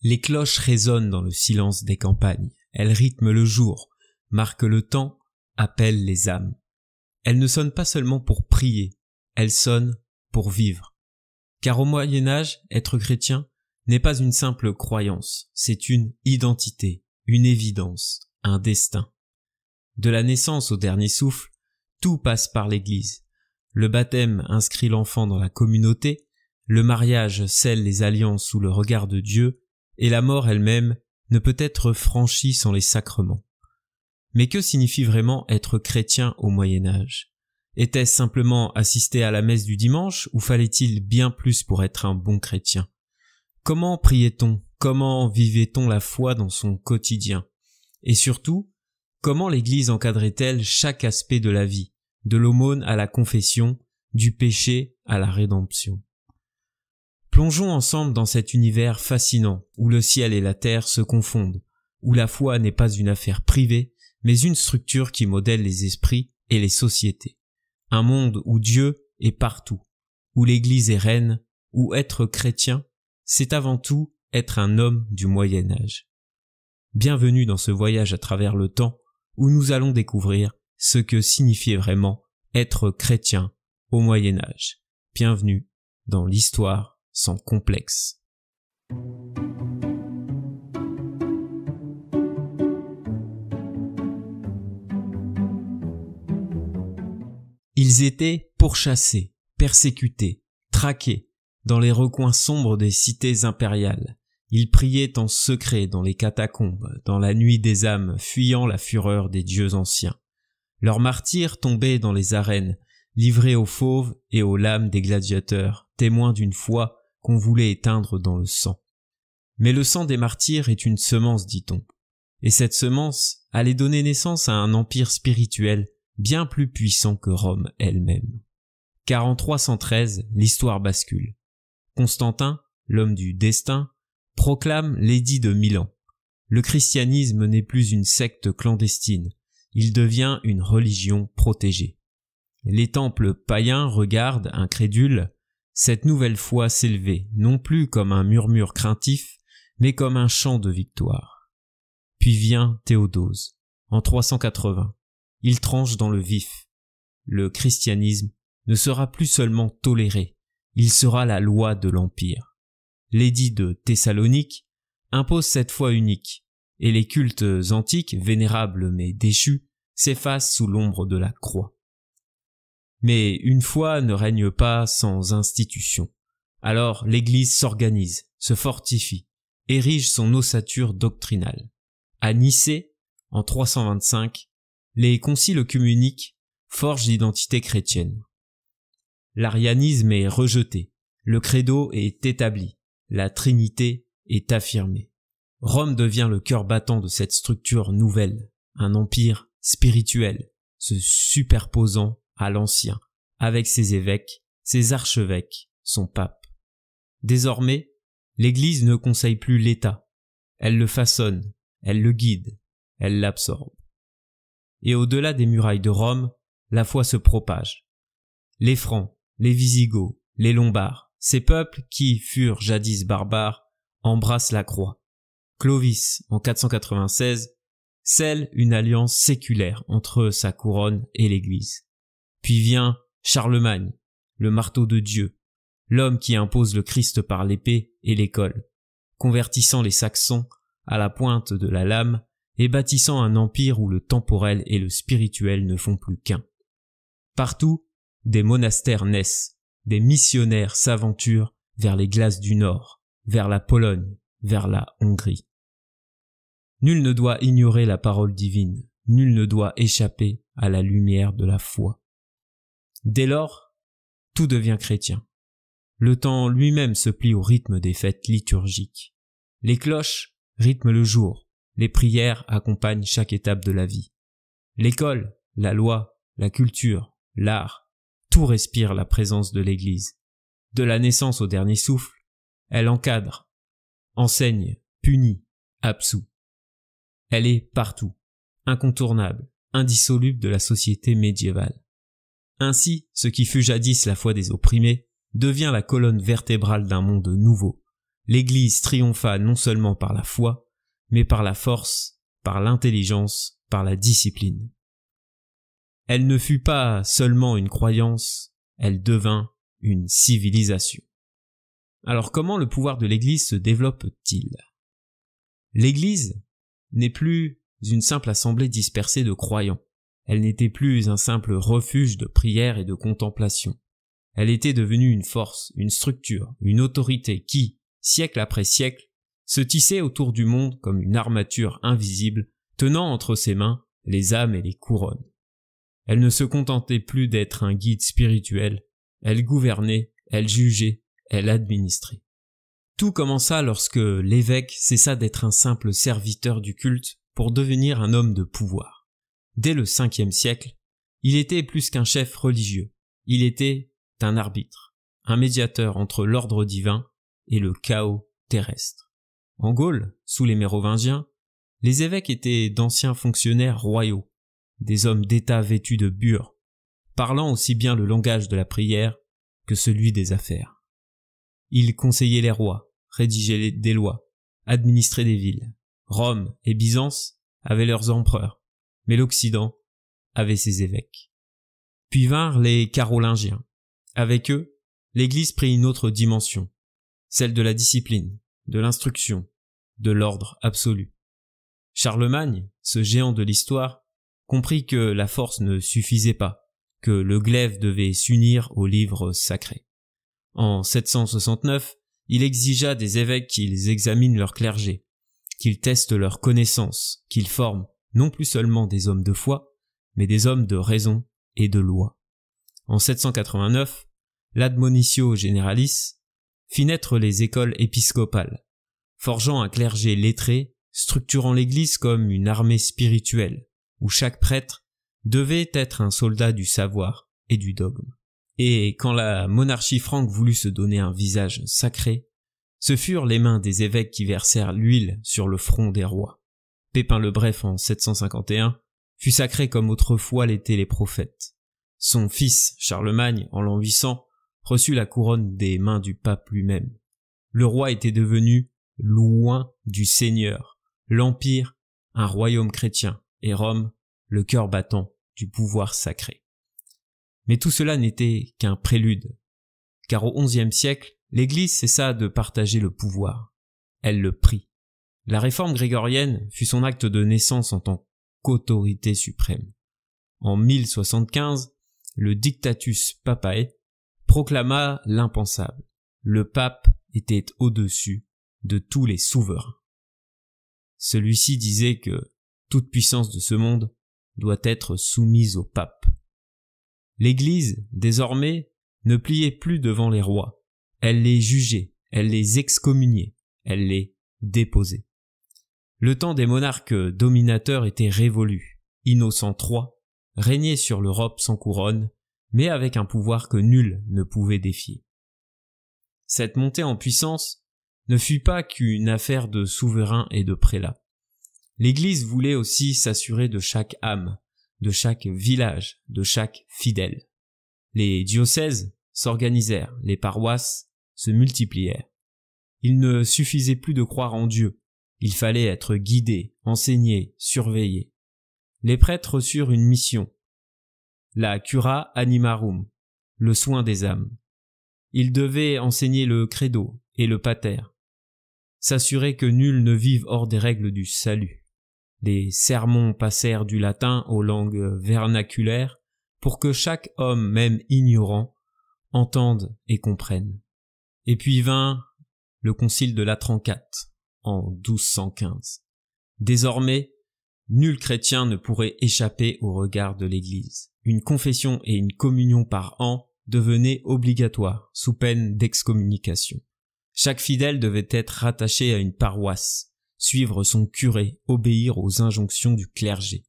Les cloches résonnent dans le silence des campagnes, elles rythment le jour, marquent le temps, appellent les âmes. Elles ne sonnent pas seulement pour prier, elles sonnent pour vivre. Car au Moyen-Âge, être chrétien n'est pas une simple croyance, c'est une identité, une évidence, un destin. De la naissance au dernier souffle, tout passe par l'Église. Le baptême inscrit l'enfant dans la communauté, le mariage scelle les alliances sous le regard de Dieu, et la mort elle-même ne peut être franchie sans les sacrements. Mais que signifie vraiment être chrétien au Moyen-Âge? Était-ce simplement assister à la messe du dimanche ou fallait-il bien plus pour être un bon chrétien? Comment priait-on? Comment vivait-on la foi dans son quotidien? Et surtout, comment l'Église encadrait-elle chaque aspect de la vie, de l'aumône à la confession, du péché à la rédemption? Plongeons ensemble dans cet univers fascinant, où le ciel et la terre se confondent, où la foi n'est pas une affaire privée, mais une structure qui modèle les esprits et les sociétés. Un monde où Dieu est partout, où l'Église est reine, où être chrétien, c'est avant tout être un homme du Moyen-Âge. Bienvenue dans ce voyage à travers le temps, où nous allons découvrir ce que signifiait vraiment être chrétien au Moyen-Âge. Bienvenue dans l'histoire sans complexe. Ils étaient pourchassés, persécutés, traqués dans les recoins sombres des cités impériales. Ils priaient en secret dans les catacombes, dans la nuit des âmes, fuyant la fureur des dieux anciens. Leurs martyrs tombaient dans les arènes, livrés aux fauves et aux lames des gladiateurs, témoins d'une foi qu'on voulait éteindre dans le sang. Mais le sang des martyrs est une semence, dit-on. Et cette semence allait donner naissance à un empire spirituel bien plus puissant que Rome elle-même. Car en 313, l'histoire bascule. Constantin, l'homme du destin, proclame l'édit de Milan. Le christianisme n'est plus une secte clandestine, il devient une religion protégée. Les temples païens regardent, incrédules, cette nouvelle foi s'élever, non plus comme un murmure craintif, mais comme un chant de victoire. Puis vient Théodose, en 380. Il tranche dans le vif. Le christianisme ne sera plus seulement toléré, il sera la loi de l'Empire. L'édit de Thessalonique impose cette foi unique, et les cultes antiques, vénérables mais déchus, s'effacent sous l'ombre de la croix. Mais une foi ne règne pas sans institution. Alors l'Église s'organise, se fortifie, érige son ossature doctrinale. À Nicée, en 325, les conciles œcuméniques forgent l'identité chrétienne. L'arianisme est rejeté, le credo est établi, la Trinité est affirmée. Rome devient le cœur battant de cette structure nouvelle, un empire spirituel, se superposant à l'ancien, avec ses évêques, ses archevêques, son pape. Désormais, l'Église ne conseille plus l'État, elle le façonne, elle le guide, elle l'absorbe. Et au-delà des murailles de Rome, la foi se propage. Les Francs, les Visigoths, les Lombards, ces peuples qui furent jadis barbares, embrassent la croix. Clovis, en 496, scelle une alliance séculaire entre sa couronne et l'Église. Puis vient Charlemagne, le marteau de Dieu, l'homme qui impose le Christ par l'épée et l'école, convertissant les Saxons à la pointe de la lame et bâtissant un empire où le temporel et le spirituel ne font plus qu'un. Partout, des monastères naissent, des missionnaires s'aventurent vers les glaces du Nord, vers la Pologne, vers la Hongrie. Nul ne doit ignorer la parole divine, nul ne doit échapper à la lumière de la foi. Dès lors, tout devient chrétien. Le temps lui-même se plie au rythme des fêtes liturgiques. Les cloches rythment le jour, les prières accompagnent chaque étape de la vie. L'école, la loi, la culture, l'art, tout respire la présence de l'Église. De la naissance au dernier souffle, elle encadre, enseigne, punit, absout. Elle est partout, incontournable, indissoluble de la société médiévale. Ainsi, ce qui fut jadis la foi des opprimés devient la colonne vertébrale d'un monde nouveau, l'Église triompha non seulement par la foi, mais par la force, par l'intelligence, par la discipline. Elle ne fut pas seulement une croyance, elle devint une civilisation. Alors comment le pouvoir de l'Église se développe-t-il? L'Église n'est plus une simple assemblée dispersée de croyants. Elle n'était plus un simple refuge de prière et de contemplation. Elle était devenue une force, une structure, une autorité qui, siècle après siècle, se tissait autour du monde comme une armature invisible, tenant entre ses mains les âmes et les couronnes. Elle ne se contentait plus d'être un guide spirituel, elle gouvernait, elle jugeait, elle administrait. Tout commença lorsque l'évêque cessa d'être un simple serviteur du culte pour devenir un homme de pouvoir. Dès le 5e siècle, il était plus qu'un chef religieux, il était un arbitre, un médiateur entre l'ordre divin et le chaos terrestre. En Gaule, sous les Mérovingiens, les évêques étaient d'anciens fonctionnaires royaux, des hommes d'État vêtus de bure, parlant aussi bien le langage de la prière que celui des affaires. Ils conseillaient les rois, rédigeaient des lois, administraient des villes. Rome et Byzance avaient leurs empereurs, mais l'Occident avait ses évêques. Puis vinrent les Carolingiens. Avec eux, l'Église prit une autre dimension, celle de la discipline, de l'instruction, de l'ordre absolu. Charlemagne, ce géant de l'histoire, comprit que la force ne suffisait pas, que le glaive devait s'unir au livre sacré. En 769, il exigea des évêques qu'ils examinent leur clergé, qu'ils testent leurs connaissances, qu'ils forment non plus seulement des hommes de foi, mais des hommes de raison et de loi. En 789, l'Admonitio Generalis fit naître les écoles épiscopales, forgeant un clergé lettré, structurant l'Église comme une armée spirituelle, où chaque prêtre devait être un soldat du savoir et du dogme. Et quand la monarchie franque voulut se donner un visage sacré, ce furent les mains des évêques qui versèrent l'huile sur le front des rois. Pépin le Bref en 751 fut sacré comme autrefois l'étaient les prophètes. Son fils, Charlemagne, en l'an 800, reçut la couronne des mains du pape lui-même. Le roi était devenu loin du Seigneur, l'Empire, un royaume chrétien, et Rome, le cœur battant du pouvoir sacré. Mais tout cela n'était qu'un prélude, car au XIe siècle, l'Église cessa de partager le pouvoir. Elle le prit. La réforme grégorienne fut son acte de naissance en tant qu'autorité suprême. En 1075, le Dictatus Papae proclama l'impensable. Le pape était au-dessus de tous les souverains. Celui-ci disait que toute puissance de ce monde doit être soumise au pape. L'Église, désormais, ne pliait plus devant les rois. Elle les jugeait, elle les excommuniait, elle les déposait. Le temps des monarques dominateurs était révolu. Innocent III régnait sur l'Europe sans couronne, mais avec un pouvoir que nul ne pouvait défier. Cette montée en puissance ne fut pas qu'une affaire de souverains et de prélats. L'Église voulait aussi s'assurer de chaque âme, de chaque village, de chaque fidèle. Les diocèses s'organisèrent, les paroisses se multiplièrent. Il ne suffisait plus de croire en Dieu, il fallait être guidé, enseigné, surveillé. Les prêtres reçurent une mission, la cura animarum, le soin des âmes. Ils devaient enseigner le credo et le pater, s'assurer que nul ne vive hors des règles du salut. Les sermons passèrent du latin aux langues vernaculaires pour que chaque homme, même ignorant, entende et comprenne. Et puis vint le concile de Latran IV en 1215. Désormais, nul chrétien ne pourrait échapper au regard de l'Église. Une confession et une communion par an devenaient obligatoires, sous peine d'excommunication. Chaque fidèle devait être rattaché à une paroisse, suivre son curé, obéir aux injonctions du clergé.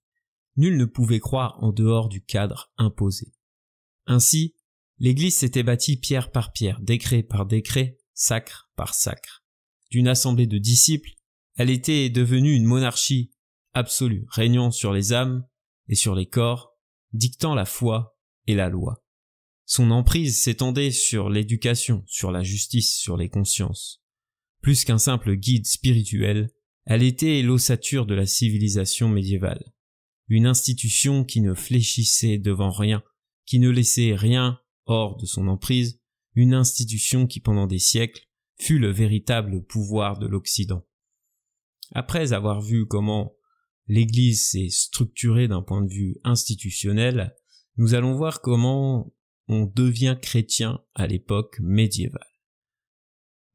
Nul ne pouvait croire en dehors du cadre imposé. Ainsi, l'Église s'était bâtie pierre par pierre, décret par décret, sacre par sacre. D'une assemblée de disciples, elle était devenue une monarchie absolue, régnant sur les âmes et sur les corps, dictant la foi et la loi. Son emprise s'étendait sur l'éducation, sur la justice, sur les consciences. Plus qu'un simple guide spirituel, elle était l'ossature de la civilisation médiévale. Une institution qui ne fléchissait devant rien, qui ne laissait rien hors de son emprise, une institution qui pendant des siècles fut le véritable pouvoir de l'Occident. Après avoir vu comment l'Église s'est structurée d'un point de vue institutionnel, nous allons voir comment on devient chrétien à l'époque médiévale.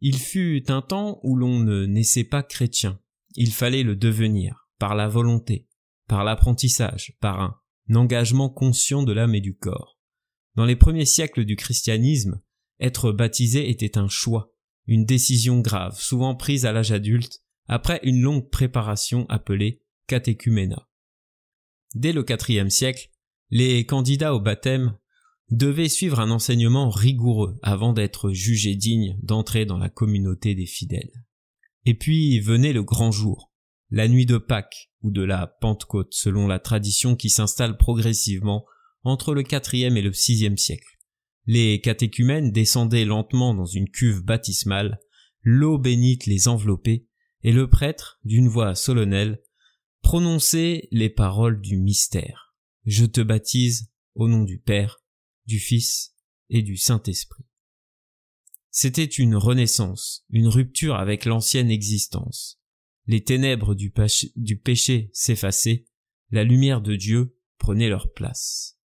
Il fut un temps où l'on ne naissait pas chrétien, il fallait le devenir, par la volonté, par l'apprentissage, par un engagement conscient de l'âme et du corps. Dans les premiers siècles du christianisme, être baptisé était un choix, une décision grave, souvent prise à l'âge adulte, après une longue préparation appelée catéchuménat. Dès le IVe siècle, les candidats au baptême devaient suivre un enseignement rigoureux avant d'être jugés dignes d'entrer dans la communauté des fidèles. Et puis venait le grand jour, la nuit de Pâques ou de la Pentecôte selon la tradition qui s'installe progressivement entre le IVe et le VIe siècle. Les catéchumènes descendaient lentement dans une cuve baptismale, l'eau bénite les enveloppait, et le prêtre, d'une voix solennelle, prononçait les paroles du mystère. « Je te baptise au nom du Père, du Fils et du Saint-Esprit. » C'était une renaissance, une rupture avec l'ancienne existence. Les ténèbres du péché s'effaçaient, la lumière de Dieu prenait leur place.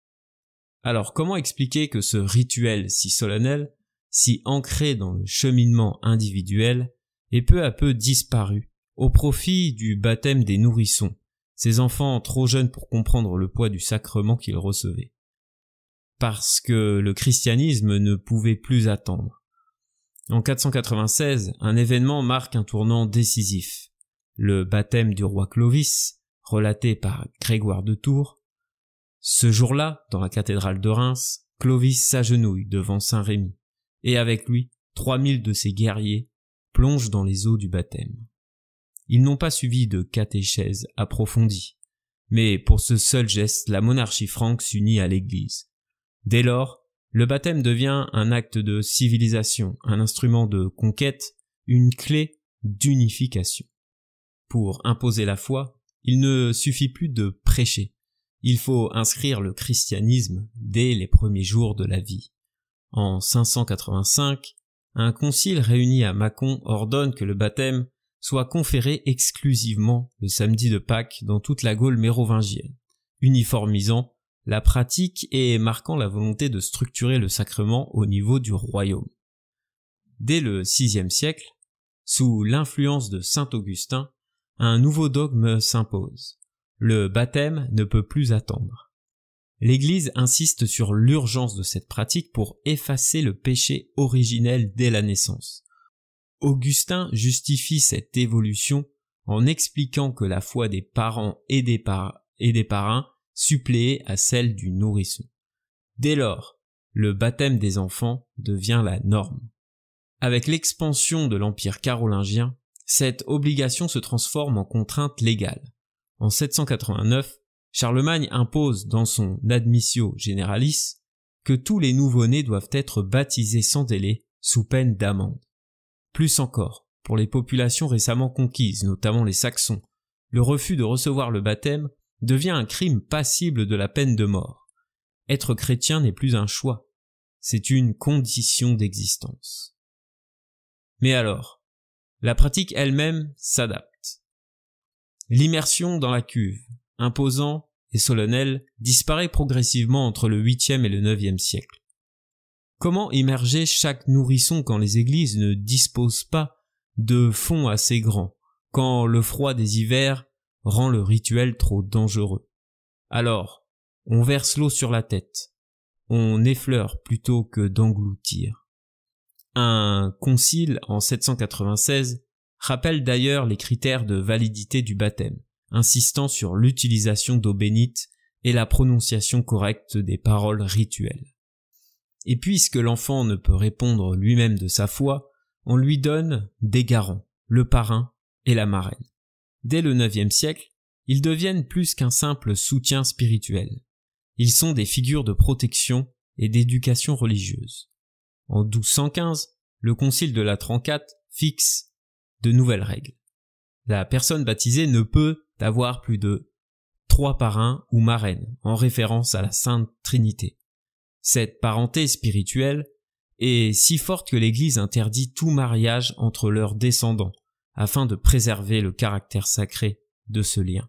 Alors comment expliquer que ce rituel si solennel, si ancré dans le cheminement individuel, ait peu à peu disparu au profit du baptême des nourrissons, ces enfants trop jeunes pour comprendre le poids du sacrement qu'ils recevaient? Parce que le christianisme ne pouvait plus attendre. En 496, un événement marque un tournant décisif. Le baptême du roi Clovis, relaté par Grégoire de Tours. Ce jour-là, dans la cathédrale de Reims, Clovis s'agenouille devant Saint Rémy, et avec lui, 3000 de ses guerriers plongent dans les eaux du baptême. Ils n'ont pas suivi de catéchèse approfondie, mais pour ce seul geste, la monarchie franque s'unit à l'Église. Dès lors, le baptême devient un acte de civilisation, un instrument de conquête, une clé d'unification. Pour imposer la foi, il ne suffit plus de prêcher. Il faut inscrire le christianisme dès les premiers jours de la vie. En 585, un concile réuni à Mâcon ordonne que le baptême soit conféré exclusivement le samedi de Pâques dans toute la Gaule mérovingienne, uniformisant la pratique et marquant la volonté de structurer le sacrement au niveau du royaume. Dès le VIe siècle, sous l'influence de saint Augustin, un nouveau dogme s'impose. Le baptême ne peut plus attendre. L'Église insiste sur l'urgence de cette pratique pour effacer le péché originel dès la naissance. Augustin justifie cette évolution en expliquant que la foi des parents et des parrains suppléait à celle du nourrisson. Dès lors, le baptême des enfants devient la norme. Avec l'expansion de l'Empire carolingien, cette obligation se transforme en contrainte légale. En 789, Charlemagne impose dans son Admissio Generalis que tous les nouveau-nés doivent être baptisés sans délai sous peine d'amende. Plus encore, pour les populations récemment conquises, notamment les Saxons, le refus de recevoir le baptême devient un crime passible de la peine de mort. Être chrétien n'est plus un choix, c'est une condition d'existence. Mais alors, la pratique elle-même s'adapte. L'immersion dans la cuve, imposant et solennelle, disparaît progressivement entre le 8e et le 9e siècle. Comment immerger chaque nourrisson quand les églises ne disposent pas de fonds assez grands, quand le froid des hivers rend le rituel trop dangereux? Alors, on verse l'eau sur la tête, on effleure plutôt que d'engloutir. Un concile en 796 rappelle d'ailleurs les critères de validité du baptême, insistant sur l'utilisation d'eau bénite et la prononciation correcte des paroles rituelles. Et puisque l'enfant ne peut répondre lui-même de sa foi, on lui donne des garants, le parrain et la marraine. Dès le 9e siècle, ils deviennent plus qu'un simple soutien spirituel. Ils sont des figures de protection et d'éducation religieuse. En 1215, le concile de la Trancate fixe de nouvelles règles. La personne baptisée ne peut avoir plus de 3 parrains ou marraines, en référence à la Sainte Trinité. Cette parenté spirituelle est si forte que l'Église interdit tout mariage entre leurs descendants, afin de préserver le caractère sacré de ce lien.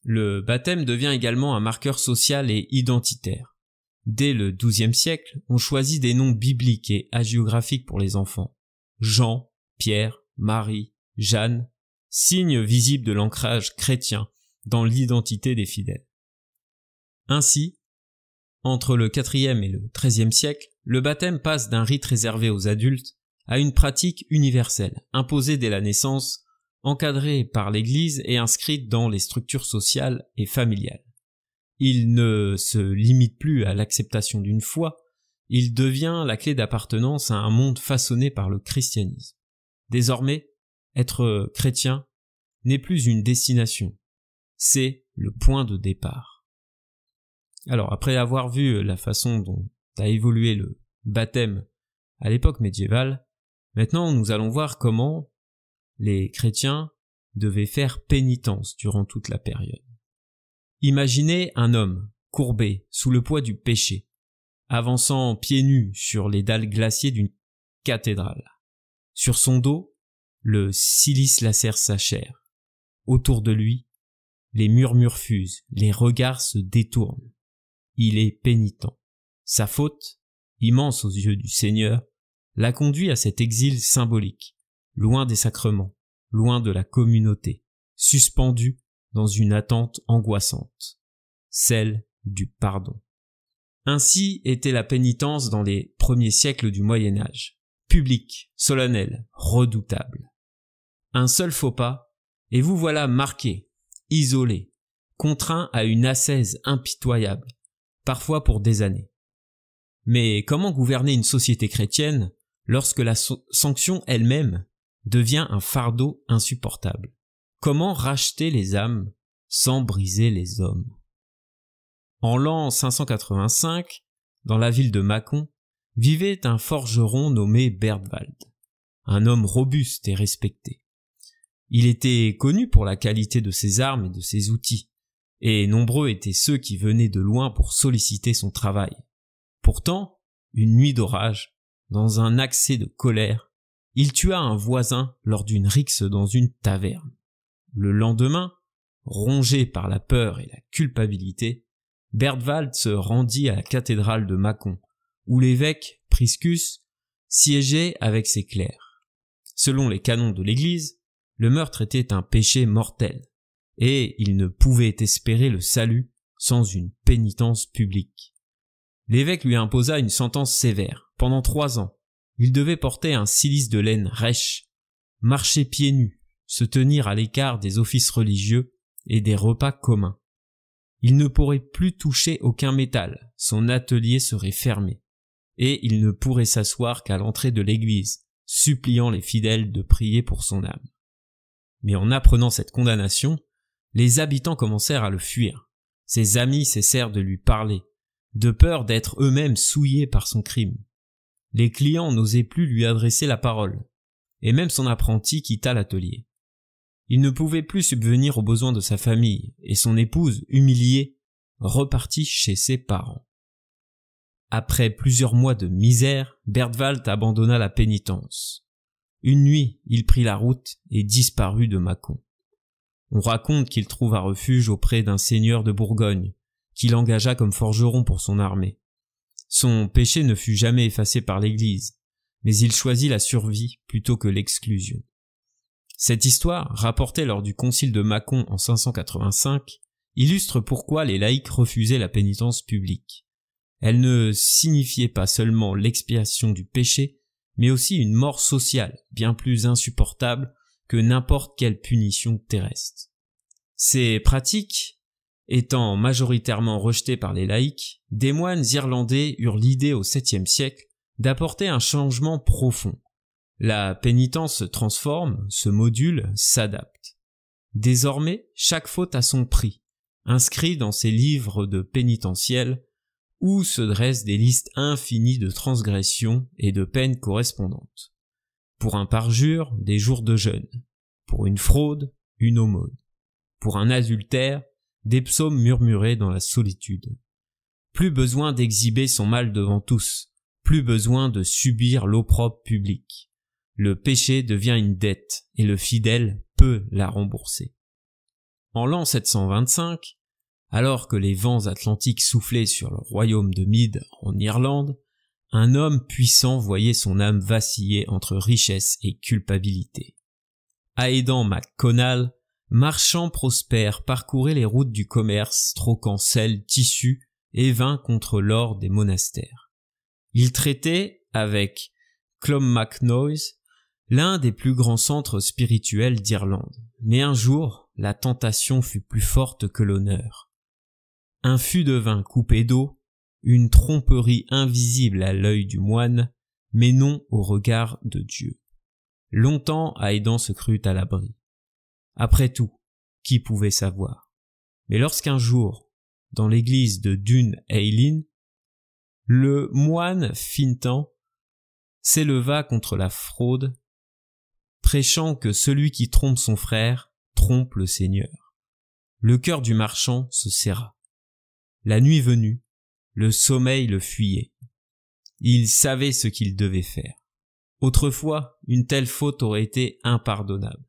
Le baptême devient également un marqueur social et identitaire. Dès le XIIe siècle, on choisit des noms bibliques et hagiographiques pour les enfants. Jean, Pierre, Marie, Jeanne, signe visible de l'ancrage chrétien dans l'identité des fidèles. Ainsi, entre le IVe et le XIIIe siècle, le baptême passe d'un rite réservé aux adultes à une pratique universelle, imposée dès la naissance, encadrée par l'Église et inscrite dans les structures sociales et familiales. Il ne se limite plus à l'acceptation d'une foi, il devient la clé d'appartenance à un monde façonné par le christianisme. Désormais, être chrétien n'est plus une destination, c'est le point de départ. Alors, après avoir vu la façon dont a évolué le baptême à l'époque médiévale, maintenant nous allons voir comment les chrétiens devaient faire pénitence durant toute la période. Imaginez un homme courbé sous le poids du péché, avançant pieds nus sur les dalles glacées d'une cathédrale. Sur son dos, le cilice lacère sa chair. Autour de lui, les murmures fusent, les regards se détournent. Il est pénitent. Sa faute, immense aux yeux du Seigneur, l'a conduit à cet exil symbolique, loin des sacrements, loin de la communauté, suspendu dans une attente angoissante, celle du pardon. Ainsi était la pénitence dans les premiers siècles du Moyen Âge, publique, solennelle, redoutable. Un seul faux pas, et vous voilà marqué, isolé, contraint à une ascèse impitoyable, parfois pour des années. Mais comment gouverner une société chrétienne lorsque la sanction elle-même devient un fardeau insupportable? Comment racheter les âmes sans briser les hommes? En l'an 585, dans la ville de Mâcon, vivait un forgeron nommé Bertwald, un homme robuste et respecté. Il était connu pour la qualité de ses armes et de ses outils, et nombreux étaient ceux qui venaient de loin pour solliciter son travail. Pourtant, une nuit d'orage, dans un accès de colère, il tua un voisin lors d'une rixe dans une taverne. Le lendemain, rongé par la peur et la culpabilité, Bertwald se rendit à la cathédrale de Mâcon, où l'évêque Priscus siégeait avec ses clercs. Selon les canons de l'Église, le meurtre était un péché mortel, et il ne pouvait espérer le salut sans une pénitence publique. L'évêque lui imposa une sentence sévère. Pendant 3 ans, il devait porter un cilice de laine rêche, marcher pieds nus, se tenir à l'écart des offices religieux et des repas communs. Il ne pourrait plus toucher aucun métal, son atelier serait fermé, et il ne pourrait s'asseoir qu'à l'entrée de l'église, suppliant les fidèles de prier pour son âme. Mais en apprenant cette condamnation, les habitants commencèrent à le fuir. Ses amis cessèrent de lui parler, de peur d'être eux-mêmes souillés par son crime. Les clients n'osaient plus lui adresser la parole, et même son apprenti quitta l'atelier. Il ne pouvait plus subvenir aux besoins de sa famille, et son épouse, humiliée, repartit chez ses parents. Après plusieurs mois de misère, Bertwald abandonna la pénitence. Une nuit, il prit la route et disparut de Mâcon. On raconte qu'il trouva refuge auprès d'un seigneur de Bourgogne, qu'il engagea comme forgeron pour son armée. Son péché ne fut jamais effacé par l'Église, mais il choisit la survie plutôt que l'exclusion. Cette histoire, rapportée lors du concile de Mâcon en 585, illustre pourquoi les laïcs refusaient la pénitence publique. Elle ne signifiait pas seulement l'expiation du péché, mais aussi une mort sociale bien plus insupportable que n'importe quelle punition terrestre. Ces pratiques, étant majoritairement rejetées par les laïcs, des moines irlandais eurent l'idée au 7e siècle d'apporter un changement profond. La pénitence se transforme, se module, s'adapte. Désormais, chaque faute a son prix, inscrit dans ces livres de pénitentiels où se dressent des listes infinies de transgressions et de peines correspondantes. Pour un parjure, des jours de jeûne. Pour une fraude, une aumône. Pour un adultère, des psaumes murmurés dans la solitude. Plus besoin d'exhiber son mal devant tous, plus besoin de subir l'opprobre public. Le péché devient une dette et le fidèle peut la rembourser. En l'an 725, alors que les vents atlantiques soufflaient sur le royaume de Mide en Irlande, un homme puissant voyait son âme vaciller entre richesse et culpabilité. Aidan Mac Conall, marchand prospère, parcourait les routes du commerce, troquant sel, tissu et vin contre l'or des monastères. Il traitait avec Clonmacnoise, l'un des plus grands centres spirituels d'Irlande. Mais un jour, la tentation fut plus forte que l'honneur. Un fût de vin coupé d'eau, une tromperie invisible à l'œil du moine, mais non au regard de Dieu. Longtemps, Aidan se crut à l'abri. Après tout, qui pouvait savoir? Mais lorsqu'un jour, dans l'église de Dún Éilinn, le moine Fintan s'éleva contre la fraude, prêchant que celui qui trompe son frère trompe le Seigneur. Le cœur du marchand se serra. La nuit venue, le sommeil le fuyait. Il savait ce qu'il devait faire. Autrefois, une telle faute aurait été impardonnable.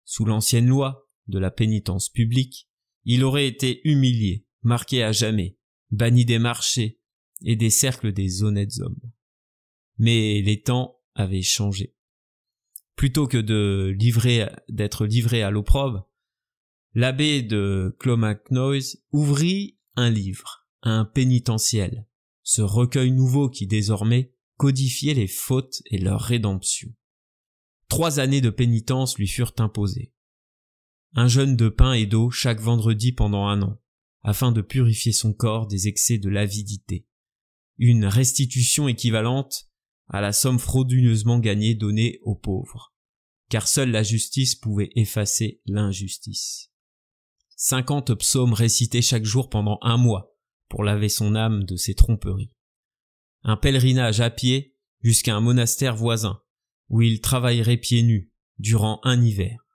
Sous l'ancienne loi de la pénitence publique, il aurait été humilié, marqué à jamais, banni des marchés et des cercles des honnêtes hommes. Mais les temps avaient changé. Plutôt que d'être livré à l'opprobre, l'abbé de Clonmacnoise ouvrit un livre, un pénitentiel, ce recueil nouveau qui désormais codifiait les fautes et leur rédemption. 3 années de pénitence lui furent imposées. Un jeûne de pain et d'eau chaque vendredi pendant 1 an, afin de purifier son corps des excès de l'avidité. Une restitution équivalente à la somme frauduleusement gagnée donnée aux pauvres, car seule la justice pouvait effacer l'injustice. 50 psaumes récités chaque jour pendant 1 mois pour laver son âme de ses tromperies. Un pèlerinage à pied jusqu'à un monastère voisin, où il travaillerait pieds nus durant 1 hiver,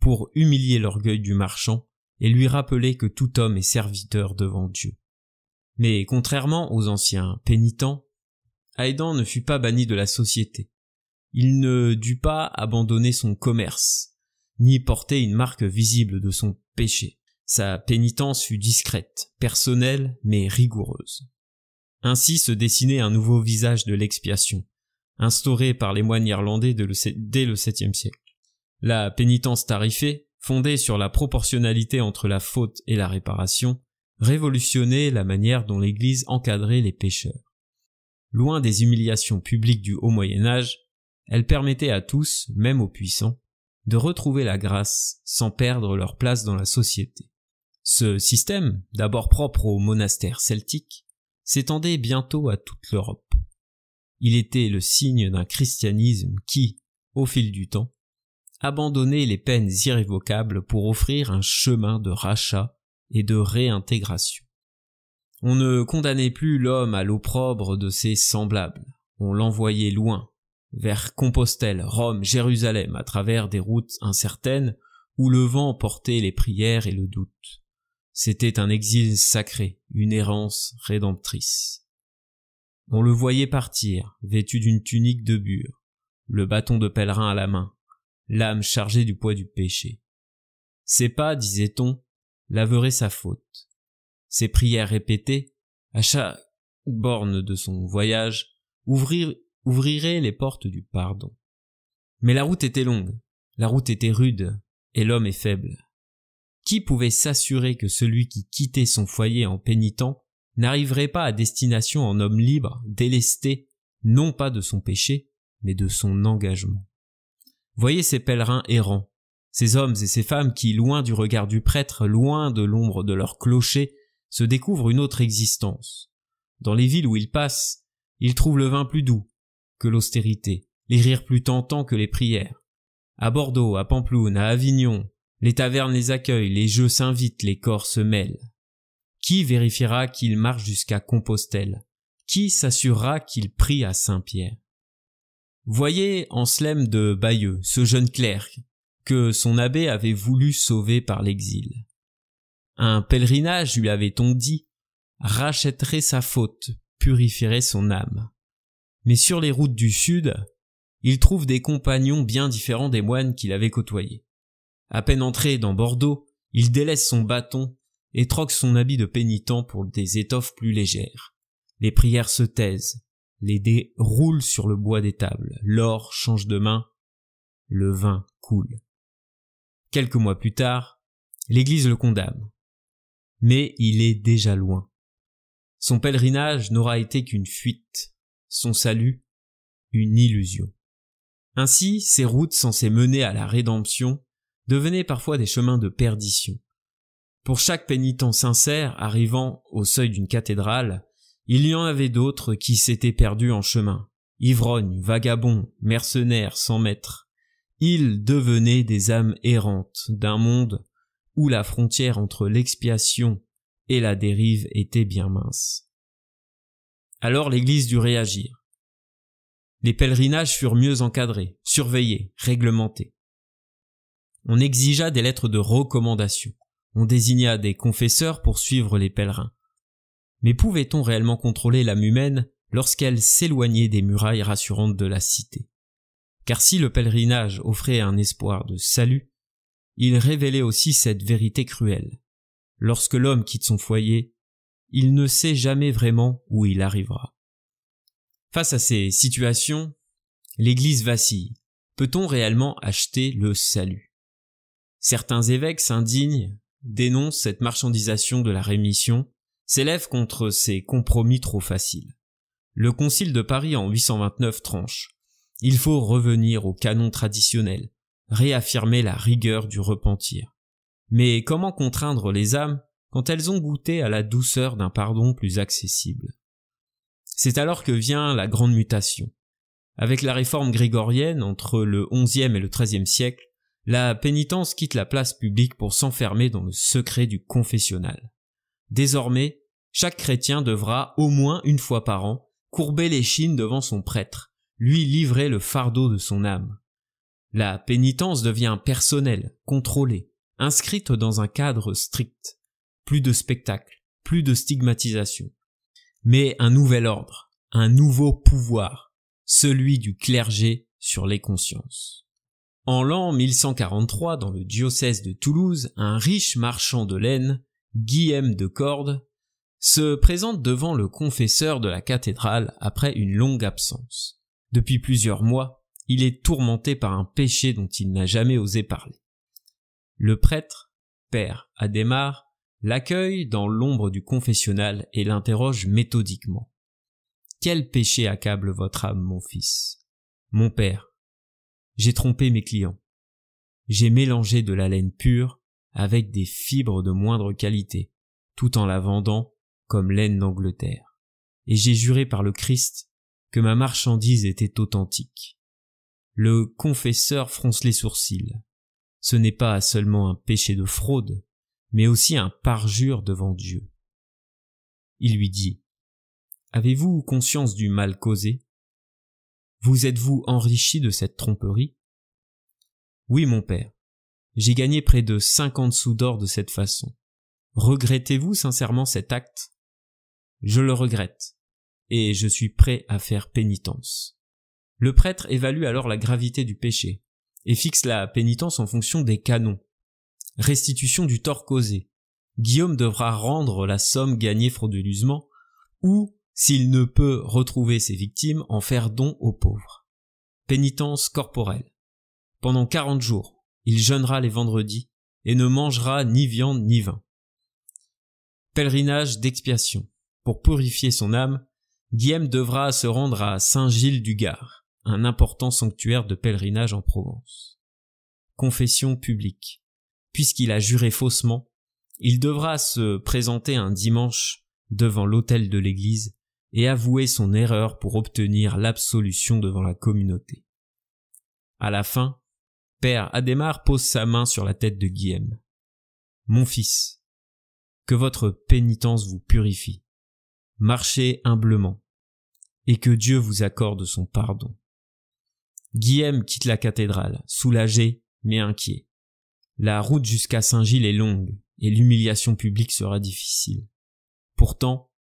pour humilier l'orgueil du marchand et lui rappeler que tout homme est serviteur devant Dieu. Mais contrairement aux anciens pénitents, Aidan ne fut pas banni de la société. Il ne dut pas abandonner son commerce, ni porter une marque visible de son péché. Sa pénitence fut discrète, personnelle, mais rigoureuse. Ainsi se dessinait un nouveau visage de l'expiation, instauré par les moines irlandais dès le 7e siècle. La pénitence tarifée, fondée sur la proportionnalité entre la faute et la réparation, révolutionnait la manière dont l'Église encadrait les pécheurs. Loin des humiliations publiques du haut Moyen-Âge, elle permettait à tous, même aux puissants, de retrouver la grâce sans perdre leur place dans la société. Ce système, d'abord propre aux monastères celtiques, s'étendait bientôt à toute l'Europe. Il était le signe d'un christianisme qui, au fil du temps, abandonnait les peines irrévocables pour offrir un chemin de rachat et de réintégration. On ne condamnait plus l'homme à l'opprobre de ses semblables, on l'envoyait loin, vers Compostelle, Rome, Jérusalem, à travers des routes incertaines où le vent portait les prières et le doute. C'était un exil sacré, une errance rédemptrice. On le voyait partir, vêtu d'une tunique de bure, le bâton de pèlerin à la main, l'âme chargée du poids du péché. Ses pas, disait-on, laveraient sa faute. Ses prières répétées, à chaque borne de son voyage, ouvriraient les portes du pardon. Mais la route était longue, la route était rude, et l'homme est faible. Qui pouvait s'assurer que celui qui quittait son foyer en pénitent n'arriverait pas à destination en homme libre, délesté, non pas de son péché, mais de son engagement? Voyez ces pèlerins errants, ces hommes et ces femmes qui, loin du regard du prêtre, loin de l'ombre de leur clocher, se découvrent une autre existence. Dans les villes où ils passent, ils trouvent le vin plus doux que l'austérité, les rires plus tentants que les prières. À Bordeaux, à Pampelune, à Avignon, les tavernes les accueillent, les jeux s'invitent, les corps se mêlent. Qui vérifiera qu'ils marchent jusqu'à Compostelle? Qui s'assurera qu'ils prient à Saint-Pierre? Voyez Anselme de Bayeux, ce jeune clerc que son abbé avait voulu sauver par l'exil. Un pèlerinage, lui avait-on dit, rachèterait sa faute, purifierait son âme. Mais sur les routes du sud, il trouve des compagnons bien différents des moines qu'il avait côtoyés. À peine entré dans Bordeaux, il délaisse son bâton et troque son habit de pénitent pour des étoffes plus légères. Les prières se taisent, les dés roulent sur le bois des tables, l'or change de main, le vin coule. Quelques mois plus tard, l'Église le condamne. Mais il est déjà loin. Son pèlerinage n'aura été qu'une fuite, son salut, une illusion. Ainsi, ces routes censées mener à la rédemption devenaient parfois des chemins de perdition. Pour chaque pénitent sincère arrivant au seuil d'une cathédrale, il y en avait d'autres qui s'étaient perdus en chemin. Ivrognes, vagabonds, mercenaires sans maître. Ils devenaient des âmes errantes d'un monde où la frontière entre l'expiation et la dérive était bien mince. Alors l'Église dut réagir. Les pèlerinages furent mieux encadrés, surveillés, réglementés. On exigea des lettres de recommandation. On désigna des confesseurs pour suivre les pèlerins. Mais pouvait-on réellement contrôler l'âme humaine lorsqu'elle s'éloignait des murailles rassurantes de la cité? Car si le pèlerinage offrait un espoir de salut, il révélait aussi cette vérité cruelle. Lorsque l'homme quitte son foyer, il ne sait jamais vraiment où il arrivera. Face à ces situations, l'Église vacille. Peut-on réellement acheter le salut? Certains évêques s'indignent, dénoncent cette marchandisation de la rémission, s'élèvent contre ces compromis trop faciles. Le Concile de Paris en 829 tranche. Il faut revenir au canon traditionnel, réaffirmer la rigueur du repentir. Mais comment contraindre les âmes quand elles ont goûté à la douceur d'un pardon plus accessible? C'est alors que vient la grande mutation. Avec la réforme grégorienne entre le XIe et le XIIIe siècle, la pénitence quitte la place publique pour s'enfermer dans le secret du confessionnal. Désormais, chaque chrétien devra, au moins une fois par an, courber l'échine devant son prêtre, lui livrer le fardeau de son âme. La pénitence devient personnelle, contrôlée, inscrite dans un cadre strict. Plus de spectacle, plus de stigmatisation. Mais un nouvel ordre, un nouveau pouvoir, celui du clergé sur les consciences. En l'an 1143, dans le diocèse de Toulouse, un riche marchand de laine, Guillaume de Cordes, se présente devant le confesseur de la cathédrale après une longue absence. Depuis plusieurs mois, il est tourmenté par un péché dont il n'a jamais osé parler. Le prêtre, père Adhémar, l'accueille dans l'ombre du confessionnal et l'interroge méthodiquement. « Quel péché accable votre âme, mon fils ? » ?»« Mon père, j'ai trompé mes clients. J'ai mélangé de la laine pure avec des fibres de moindre qualité, tout en la vendant comme laine d'Angleterre. Et j'ai juré par le Christ que ma marchandise était authentique. » Le confesseur fronce les sourcils. Ce n'est pas seulement un péché de fraude, mais aussi un parjure devant Dieu. Il lui dit : « Avez-vous conscience du mal causé ? Vous êtes-vous enrichi de cette tromperie ? » ?»« Oui, mon père. J'ai gagné près de 50 sous d'or de cette façon. Regrettez-vous sincèrement cet acte ? » ?»« Je le regrette, et je suis prêt à faire pénitence. » Le prêtre évalue alors la gravité du péché et fixe la pénitence en fonction des canons. Restitution du tort causé. Guillaume devra rendre la somme gagnée frauduleusement ou, s'il ne peut retrouver ses victimes, en faire don aux pauvres. Pénitence corporelle. Pendant 40 jours, il jeûnera les vendredis et ne mangera ni viande ni vin. Pèlerinage d'expiation. Pour purifier son âme, Guillaume devra se rendre à Saint-Gilles-du-Gard, un important sanctuaire de pèlerinage en Provence. Confession publique. Puisqu'il a juré faussement, il devra se présenter un dimanche devant l'autel de l'église et avouer son erreur pour obtenir l'absolution devant la communauté. À la fin, père Adhémar pose sa main sur la tête de Guillaume. « Mon fils, que votre pénitence vous purifie. Marchez humblement, et que Dieu vous accorde son pardon. » Guillaume quitte la cathédrale, soulagé mais inquiet. La route jusqu'à Saint-Gilles est longue et l'humiliation publique sera difficile. Pourtant,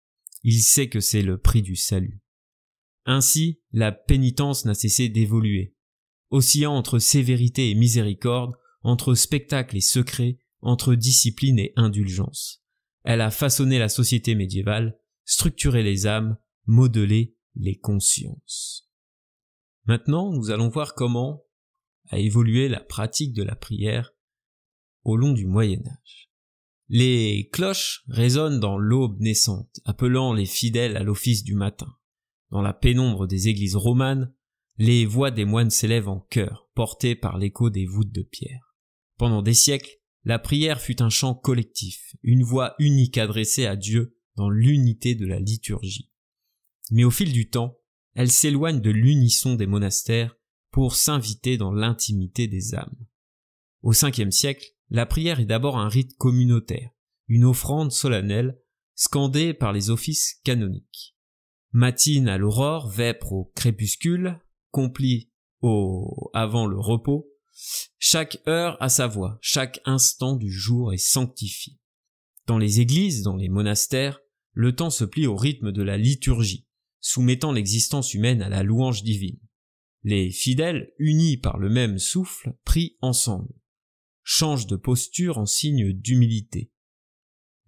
il sait que c'est le prix du salut. Ainsi, la pénitence n'a cessé d'évoluer, oscillant entre sévérité et miséricorde, entre spectacle et secret, entre discipline et indulgence. Elle a façonné la société médiévale, structuré les âmes, modelé les consciences. Maintenant, nous allons voir comment a évolué la pratique de la prière au long du Moyen-Âge. Les cloches résonnent dans l'aube naissante, appelant les fidèles à l'office du matin. Dans la pénombre des églises romanes, les voix des moines s'élèvent en chœur, portées par l'écho des voûtes de pierre. Pendant des siècles, la prière fut un chant collectif, une voix unique adressée à Dieu dans l'unité de la liturgie. Mais au fil du temps, elle s'éloigne de l'unisson des monastères pour s'inviter dans l'intimité des âmes. Au Ve siècle, la prière est d'abord un rite communautaire, une offrande solennelle scandée par les offices canoniques. Matine à l'aurore, vêpres au crépuscule, complis avant le repos, chaque heure a sa voix, chaque instant du jour est sanctifié. Dans les églises, dans les monastères, le temps se plie au rythme de la liturgie, soumettant l'existence humaine à la louange divine. Les fidèles, unis par le même souffle, prient ensemble, changent de posture en signe d'humilité.